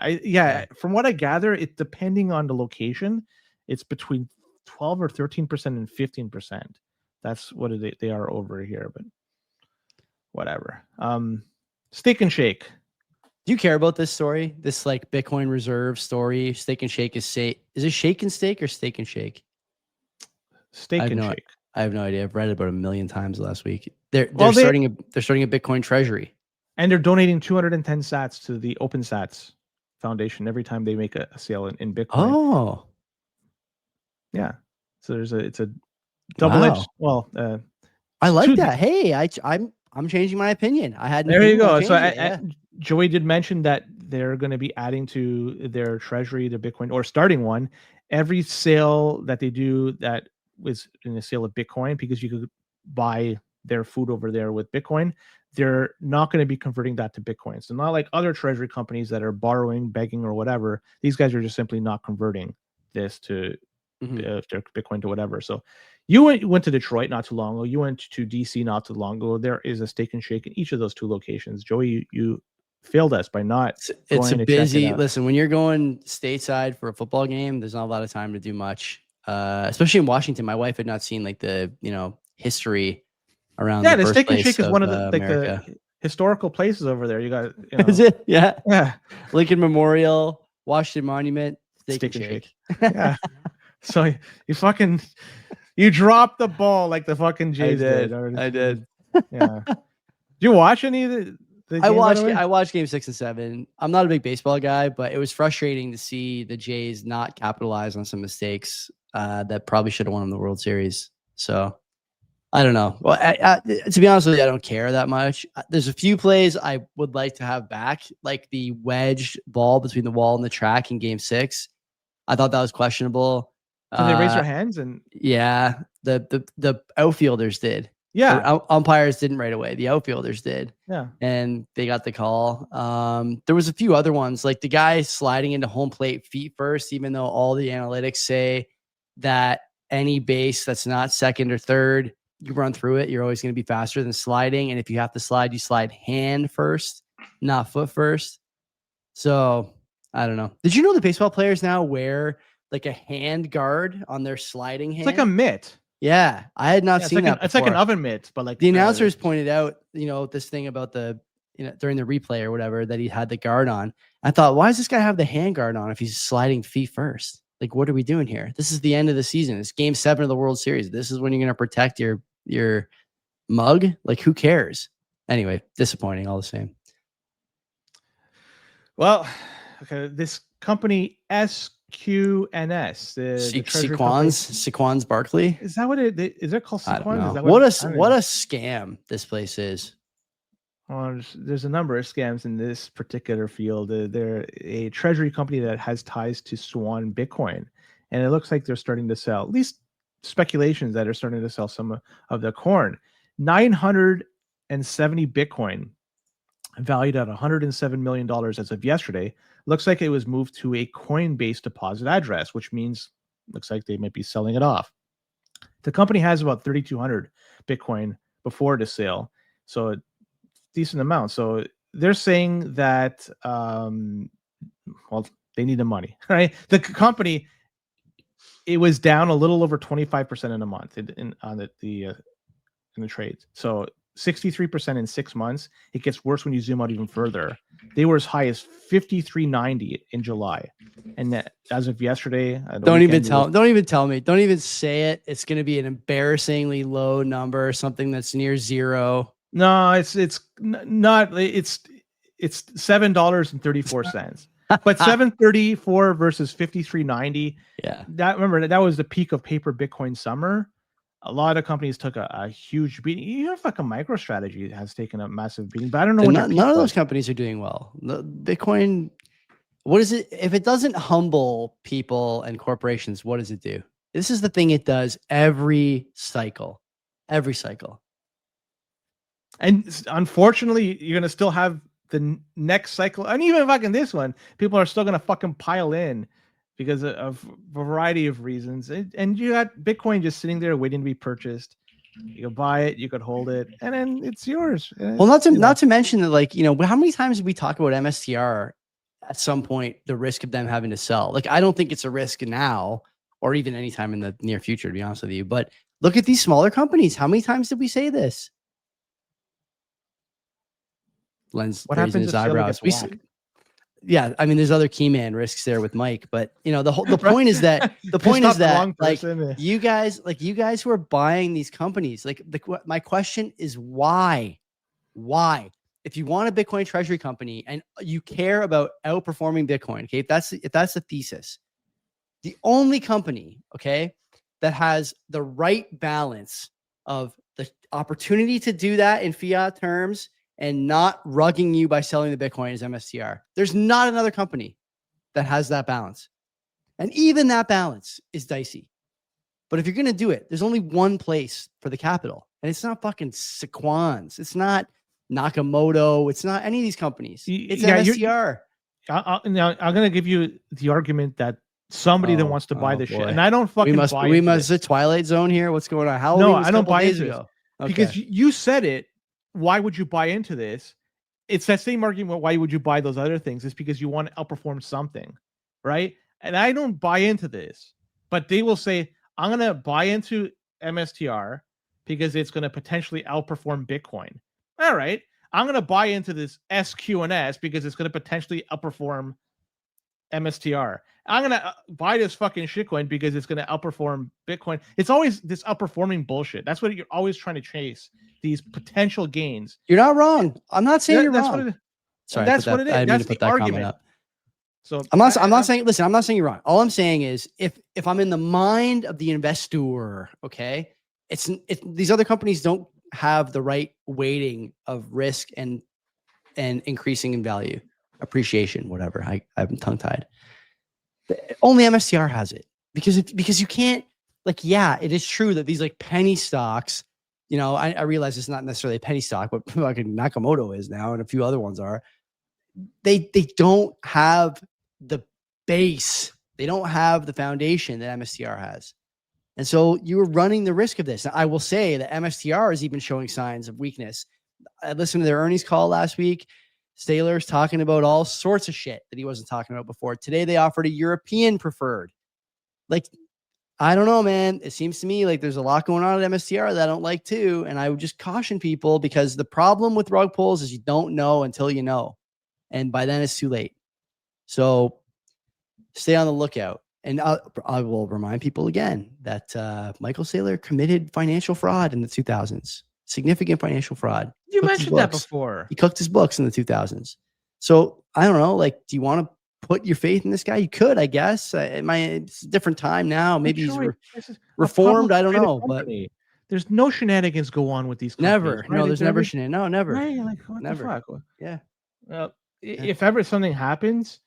From what I gather, it depending on the location, it's between 12 or 13% and 15%. That's what they are over here, but whatever. Steak and Shake. Do you care about this story? This like Bitcoin reserve story? Steak and Shake is it Shake and Steak or Steak and Shake? Steak and Shake. I have no idea. I've read it about 1 million times last week. They're starting a Bitcoin treasury, and they're donating 210 sats to the Open Sats Foundation every time they make a sale in Bitcoin. Oh, yeah. So it's a double-edged. Well, I like that. Hey, I'm changing my opinion. I had there you go. So Joey did mention that they're going to be adding to their treasury, their Bitcoin, or starting one. Every sale that they do that was in the sale of Bitcoin, because you could buy their food over there with Bitcoin, they're not going to be converting that to Bitcoin. So not like other treasury companies that are borrowing, begging, or whatever. These guys are just simply not converting this to their Bitcoin to whatever. So you went to Detroit not too long ago. You went to DC not too long ago. There is a Steak and Shake in each of those two locations. Joey, you failed us by not. It's a busy. Listen, when you're going stateside for a football game, there's not a lot of time to do much. Especially in Washington, my wife had not seen like the history around. Yeah, the Steak and Shake is one of the historical places over there. You got is it? Yeah, yeah. Lincoln Memorial, Washington Monument, Steak and Shake. Yeah. So you dropped the ball like the fucking Jays did. I did. Yeah. Did you watch any of the I watched game 6 and 7. I'm not a big baseball guy, but it was frustrating to see the Jays not capitalize on some mistakes that probably should have won the World Series. So I don't know. Well, to be honest with you, I don't care that much. There's a few plays I would like to have back, like the wedged ball between the wall and the track in game 6. I thought that was questionable. Did they raise their hands? And yeah, the outfielders did. Yeah, the umpires didn't right away. The outfielders did. Yeah, and they got the call. There was a few other ones, like the guy sliding into home plate feet first, even though all the analytics say that any base that's not second or third, you run through it. You're always going to be faster than sliding. And if you have to slide, you slide hand first, not foot first. So I don't know. Did you know the baseball players now wear like a hand guard on their sliding hand? It's like a mitt. Yeah, I had not Yeah, seen that. it's like an before. oven mitt, but like The announcers pointed out, this thing about during the replay or whatever that he had the guard on. I thought, why does this guy have the hand guard on if he's sliding feet first? Like, what are we doing here? This is the end of the season. It's Game 7 of the World Series. This is when you're going to protect your mug. Like, who cares? Anyway, disappointing all the same. Well, okay, this company SQNS, the treasury company. Sequans Barkley. Is that what is it called? I don't Sequans? know. What What a scam this place is. There's a number of scams in this particular field. They're a treasury company that has ties to Swan Bitcoin, and it looks like they're starting to sell, at least speculations that are starting to sell some of the corn. 970 Bitcoin, valued at $107 million as of yesterday. Looks like it was moved to a Coinbase deposit address, which means looks like they might be selling it off. The company has about 3,200 Bitcoin before the sale, so a decent amount. So they're saying that, they need the money, right? The company, it was down a little over 25% in a month in the trades. So 63% in 6 months. It gets worse when you zoom out even further. They were as high as 53.90 in July, and that, as of yesterday, don't even tell me. Don't even say it. It's going to be an embarrassingly low number, something that's near zero. No, it's not. It's $7.34, but 734 versus 53.90. Yeah, that was the peak of paper Bitcoin summer. A lot of companies took a huge beating. Even fucking MicroStrategy has taken a massive beating, but I don't know. None of those companies are doing well. The Bitcoin, what is it? If it doesn't humble people and corporations, what does it do? This is the thing it does every cycle. And unfortunately, you're going to still have the next cycle. And even fucking this one, people are still going to fucking pile in because of a variety of reasons. And you got Bitcoin just sitting there waiting to be purchased. You could buy it, you could hold it, and then it's yours. Well, not to mention that, like, how many times did we talk about MSTR at some point, the risk of them having to sell? Like, I don't think it's a risk now or even anytime in the near future, to be honest with you. But look at these smaller companies. How many times did we say this? Len's what raising his eyebrows. Yeah, I mean, there's other key man risks there with Mike, but the point is that like you guys who are buying these companies, like my question is why? If you want a Bitcoin treasury company and you care about outperforming Bitcoin, okay, if that's the thesis, the only company, okay, that has the right balance of the opportunity to do that in fiat terms and not rugging you by selling the Bitcoin is MSTR. There's not another company that has that balance. And even that balance is dicey. But if you're going to do it, there's only one place for the capital. And it's not fucking Sequans. It's not Nakamoto. It's not any of these companies. It's MSTR. I'm going to give you the argument that somebody that wants to buy this shit. And I don't fucking buy we must the Twilight Zone here. What's going on? I don't buy into this. Okay. Because you said it. Why would you buy into this? It's that same argument. Why would you buy those other things? It's because you want to outperform something, right? And I don't buy into this, but they will say, I'm going to buy into MSTR because it's going to potentially outperform Bitcoin. All right. I'm going to buy into this SQNS because it's going to potentially outperform MSTR. I'm going to buy this fucking shitcoin because it's going to outperform Bitcoin. It's always this outperforming bullshit. That's what you're always trying to chase, these potential gains. You're not wrong. I'm not saying you're wrong. Sorry, that's what it is. That's the argument. So I'm not saying, listen, I'm not saying you're wrong. All I'm saying is if I'm in the mind of the investor, okay, it's these other companies don't have the right weighting of risk and increasing in value, appreciation, whatever. I'm tongue tied. Only MSTR has it because you can't, like, yeah, it is true that these like penny stocks, I realize it's not necessarily a penny stock, but like Nakamoto is now, and a few other ones are. They don't have the base. They don't have the foundation that MSTR has. And so you are running the risk of this. Now, I will say that MSTR is even showing signs of weakness. I listened to their earnings call last week. Saylor's talking about all sorts of shit that he wasn't talking about before. Today, they offered a European preferred. Like, I don't know, man. It seems to me like there's a lot going on at MSTR that I don't like too. And I would just caution people, because the problem with rug pulls is you don't know until you know. And by then it's too late. So stay on the lookout. And I will remind people again that Michael Saylor committed financial fraud in the 2000s. Significant financial fraud. You Cooked his mentioned that books. before. He cooked his books in the 2000s. So I don't know. Like, do you want to put your faith in this guy? You could, I guess. It's a different time now. Maybe he's reformed. I don't know. Company. There's no shenanigans go on with these companies. Never. Right? No, there's never shenanigans. No, never. Right? Like, what Never. the fuck? Yeah. If ever something happens,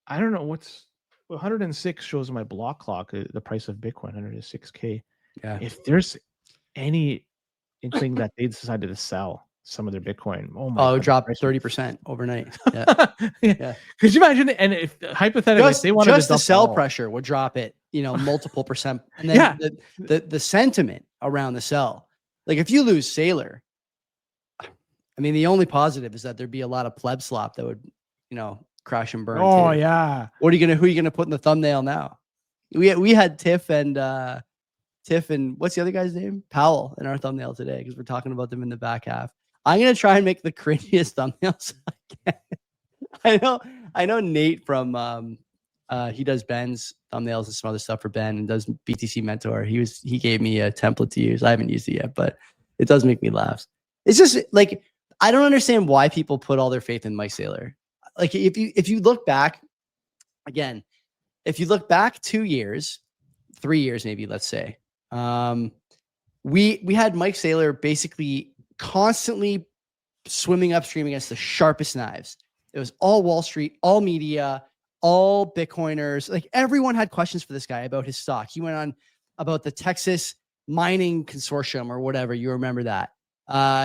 I don't know what's 106 shows my block clock, the price of Bitcoin, 106K. Yeah. If there's any inkling that they decided to sell some of their Bitcoin, it dropped 30% overnight. Yeah. Yeah. Could you imagine? And if hypothetically, if they wanted just to the sell all, pressure would drop it, multiple percent. And then the sentiment around the sell. Like, if you lose Saylor, I mean, the only positive is that there'd be a lot of pleb slop that would, crash and burn. Oh too. yeah. Who are you gonna put in the thumbnail now? We had Tiff and what's the other guy's name? Powell in our thumbnail today, because we're talking about them in the back half. I'm gonna try and make the cringiest thumbnails I can. I know Nate from he does Ben's thumbnails and some other stuff for Ben, and does BTC Mentor. He gave me a template to use. I haven't used it yet, but it does make me laugh. It's just like, I don't understand why people put all their faith in Mike Saylor. Like, if you look back, again, if you look back 2 years, 3 years maybe, let's say, we had Mike Saylor basically constantly swimming upstream against the sharpest knives. It was all Wall Street, all media, all Bitcoiners. Like, everyone had questions for this guy about his stock. He went on about the Texas Mining Consortium or whatever. You remember that.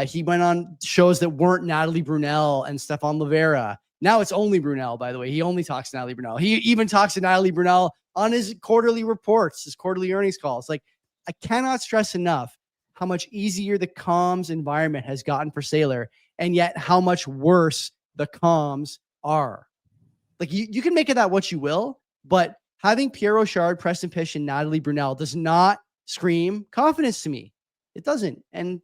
He went on shows that weren't Natalie Brunell and Stefan Livera. Now it's only Brunel, by the way. He only talks to Natalie Brunell. He even talks to Natalie Brunell on his quarterly reports, his quarterly earnings calls. Like, I cannot stress enough how much easier the comms environment has gotten for Saylor, and yet how much worse the comms are. Like, you can make it that what you will, but having Pierre Rochard, Preston Pish, and Natalie Brunell does not scream confidence to me. It doesn't. And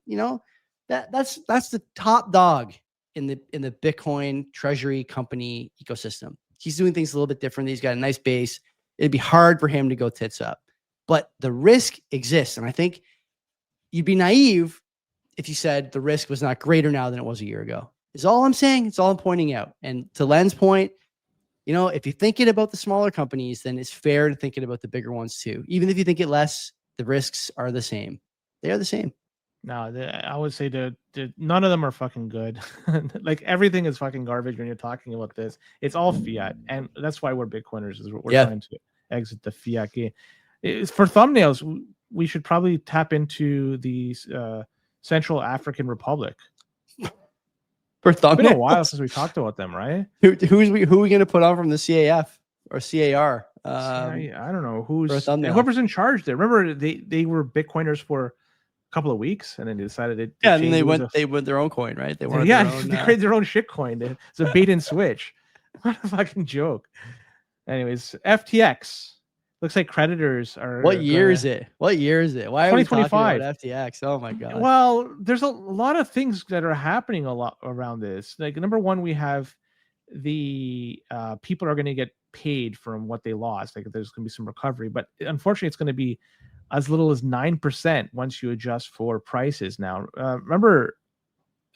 that's the top dog in the Bitcoin treasury company ecosystem. He's doing things a little bit different. He's got a nice base. It'd be hard for him to go tits up, but the risk exists. And I think you'd be naive if you said the risk was not greater now than it was a year ago. Is all I'm saying. It's all I'm pointing out. And to Len's point, if you're thinking about the smaller companies, then it's fair to thinking about the bigger ones too. Even if you think it less, the risks are the same. They are the same. No, I would say none of them are fucking good. Like, everything is fucking garbage when you're talking about this. It's all fiat, and that's why we're Bitcoiners. We're trying to exit the fiat game. For thumbnails, we should probably tap into the Central African Republic. For thumbnails, it's been a while since we talked about them, right? Who are we going to put on from the CAF or CAR? I don't know whoever's in charge there. Remember, they were Bitcoiners for couple of weeks, and then they decided and then they went their own coin, right? They wanted they created their own shit coin. It's a bait and switch. What a fucking joke. Anyways, FTX looks like creditors are. What year is it? Why are we talking about FTX? Oh my god. Well, there's a lot of things that are happening a lot around this. Like, number one, we have the people are going to get paid from what they lost. Like, there's going to be some recovery, but unfortunately, it's going to be as little as 9% once you adjust for prices. Now, remember,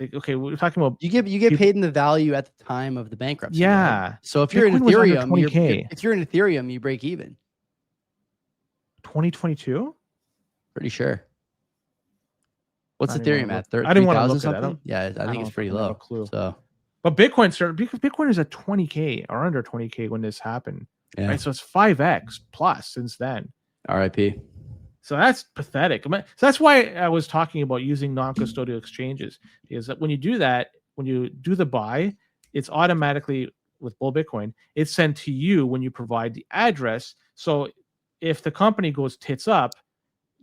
okay, we're talking about you get paid in the value at the time of the bankruptcy. Yeah. Right? So if you're in Ethereum, you break even. 2022. Pretty sure. What's Ethereum at? I didn't want to look at it. Yeah, I think it's pretty low. So, but Bitcoin is at 20K or under 20K when this happened. Yeah. Right. So it's 5x plus since then. RIP. So that's pathetic. So that's why I was talking about using non-custodial exchanges, because when you do that, when you do the buy, it's automatically with Bull Bitcoin, it's sent to you when you provide the address. So if the company goes tits up,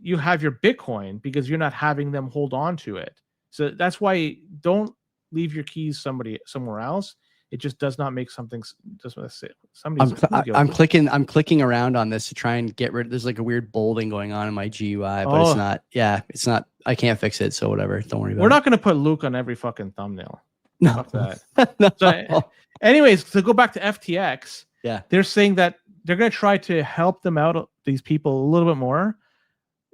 you have your Bitcoin because you're not having them hold on to it. So that's why don't leave your keys somewhere else, it just does not make something. Somebody's I'm clicking around on this to try and get rid. There's like a weird bolding going on in my GUI, but it's not. Yeah, it's not. I can't fix it, so whatever. Don't worry about it. We're not going to put Luke on every fucking thumbnail. No. Fuck that. No. So, anyways, to go back to FTX, yeah, they're saying that they're going to try to help them out, these people, a little bit more.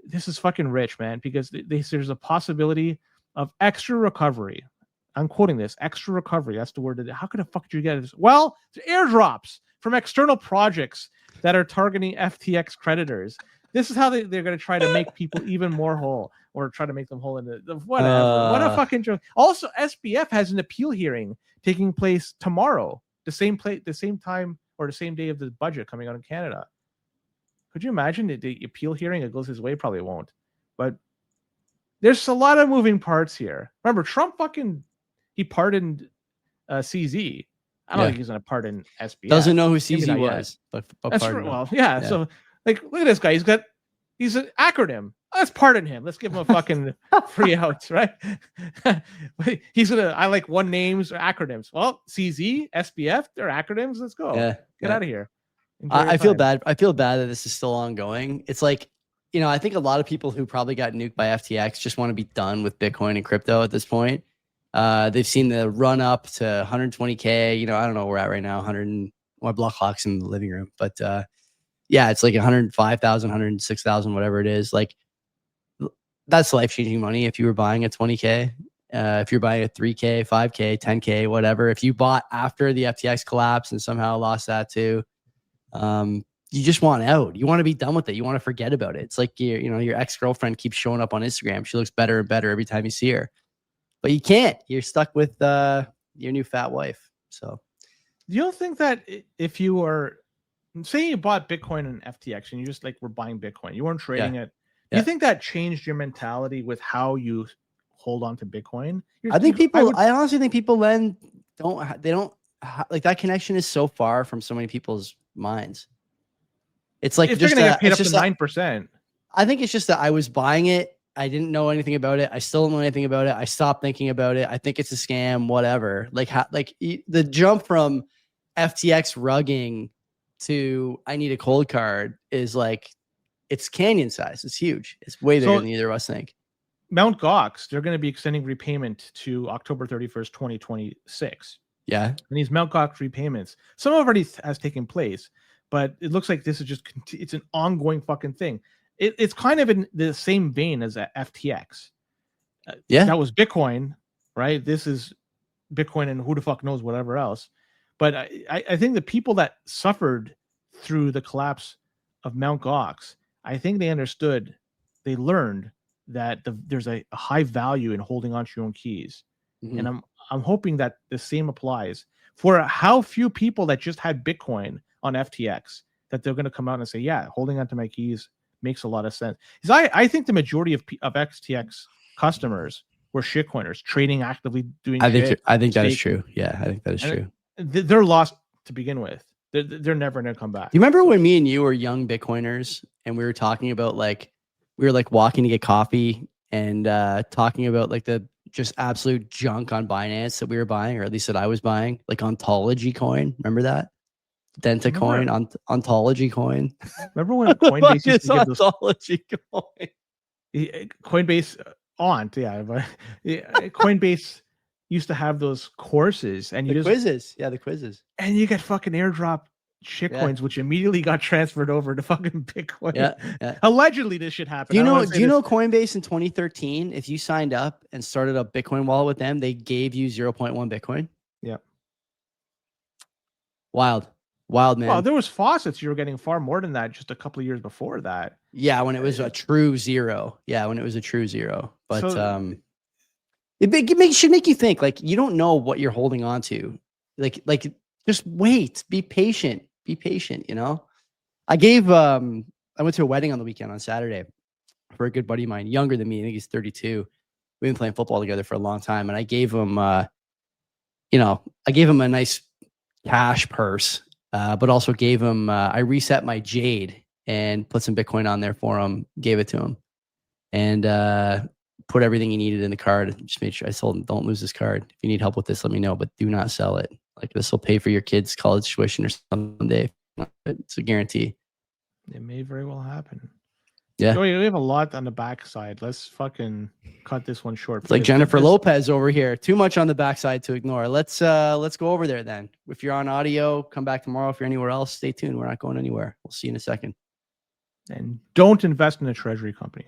This is fucking rich, man, because there's a possibility of extra recovery. I'm quoting this, extra recovery. That's the word. How could the fuck did you get it? Well, airdrops from external projects that are targeting FTX creditors. This is how they're going to try to make people even more whole, or try to make them whole in the whatever. What a fucking joke. Also, SBF has an appeal hearing taking place tomorrow, the same time or the same day of the budget coming out in Canada. Could you imagine the appeal hearing? It goes his way, probably won't. But there's a lot of moving parts here. Remember, Trump he pardoned CZ. I don't think he's going to pardon SBF. Doesn't know who CZ was. But that's right. Well, yeah. So, like, look at this guy. He's an acronym. Let's pardon him. Let's give him a fucking free out, right? I like one names or acronyms. Well, CZ, SBF, they're acronyms. Let's go. Yeah. Get out of here. I feel bad. I feel bad that this is still ongoing. It's like, I think a lot of people who probably got nuked by FTX just want to be done with Bitcoin and crypto at this point. They've seen the run up to 120K. I don't know where we're at right now. 100 block clocks in the living room, but yeah, it's like 105,000, 106,000, whatever it is. Like, that's life-changing money if you were buying a 20K. If you're buying a 3K, 5K, 10K, whatever. If you bought after the FTX collapse and somehow lost that too, you just want out. You want to be done with it. You want to forget about it. It's like your ex-girlfriend keeps showing up on Instagram. She looks better and better every time you see her, but you can't. You're stuck with your new fat wife. So, you don't think that if you were, say you bought Bitcoin and FTX and you just were buying Bitcoin, you weren't trading it. Do you think that changed your mentality with how you hold on to Bitcoin? I honestly think people then don't like that connection is so far from so many people's minds. It's like, if they're going to get paid up to 9%. I think it's just that I was buying it. I didn't know anything about it. I still don't know anything about it. I stopped thinking about it. I think it's a scam, whatever. The jump from FTX rugging to I need a cold card is like, it's canyon size. It's huge. It's way bigger than either of us think. Mt. Gox, they're going to be extending repayment to October 31st, 2026. Yeah. And these Mt. Gox repayments, some already has taken place, but it looks like this is just, it's an ongoing fucking thing. It's kind of in the same vein as FTX. That was Bitcoin, right? This is Bitcoin and who the fuck knows whatever else. But I think the people that suffered through the collapse of Mt. Gox, I think they learned that there's a high value in holding onto your own keys. Mm-hmm. And I'm hoping that the same applies for how few people that just had Bitcoin on FTX, that they're going to come out and say, yeah, holding onto my keys makes a lot of sense. Because I think the majority of FTX customers were shitcoiners, trading actively, doing I think that is true. Yeah, I think that is true. They're lost to begin with. They're never going to come back. You remember when me and you were young Bitcoiners and we were talking about we were walking to get coffee and talking about the just absolute junk on Binance that we were buying, or at least that I was buying, like Ontology coin. Remember that? Denta coin, Ontology coin. Remember when Coinbase used to give those Ontology coin? Coinbase but Coinbase used to have those courses and the quizzes. And you get fucking airdrop shitcoins, which immediately got transferred over to fucking Bitcoin. Yeah. Allegedly, this should happen. Do you know Coinbase in 2013? If you signed up and started a Bitcoin wallet with them, they gave you 0.1 Bitcoin. Yeah. Wild, man. Well, there was faucets. You were getting far more than that just a couple of years before that. Yeah, when it was a true zero. But it should make you think. You don't know what you're holding on to. Just wait. Be patient. I went to a wedding on the weekend on Saturday for a good buddy of mine, younger than me. I think he's 32. We've been playing football together for a long time. And I gave him, a nice cash purse, but also gave him, I reset my Jade and put some Bitcoin on there for him, gave it to him. And put everything he needed in the card. Just made sure I told him, don't lose this card. If you need help with this, let me know, but do not sell it. Like this will pay for your kids' college tuition or someday. It's a guarantee. It may very well happen. Yeah. Joey, we have a lot on the backside. Let's fucking cut this one short. It's like because Jennifer this- Lopez over here. Too much on the backside to ignore. Let's go over there then. If you're on audio, come back tomorrow. If you're anywhere else, stay tuned. We're not going anywhere. We'll see you in a second. And don't invest in a treasury company.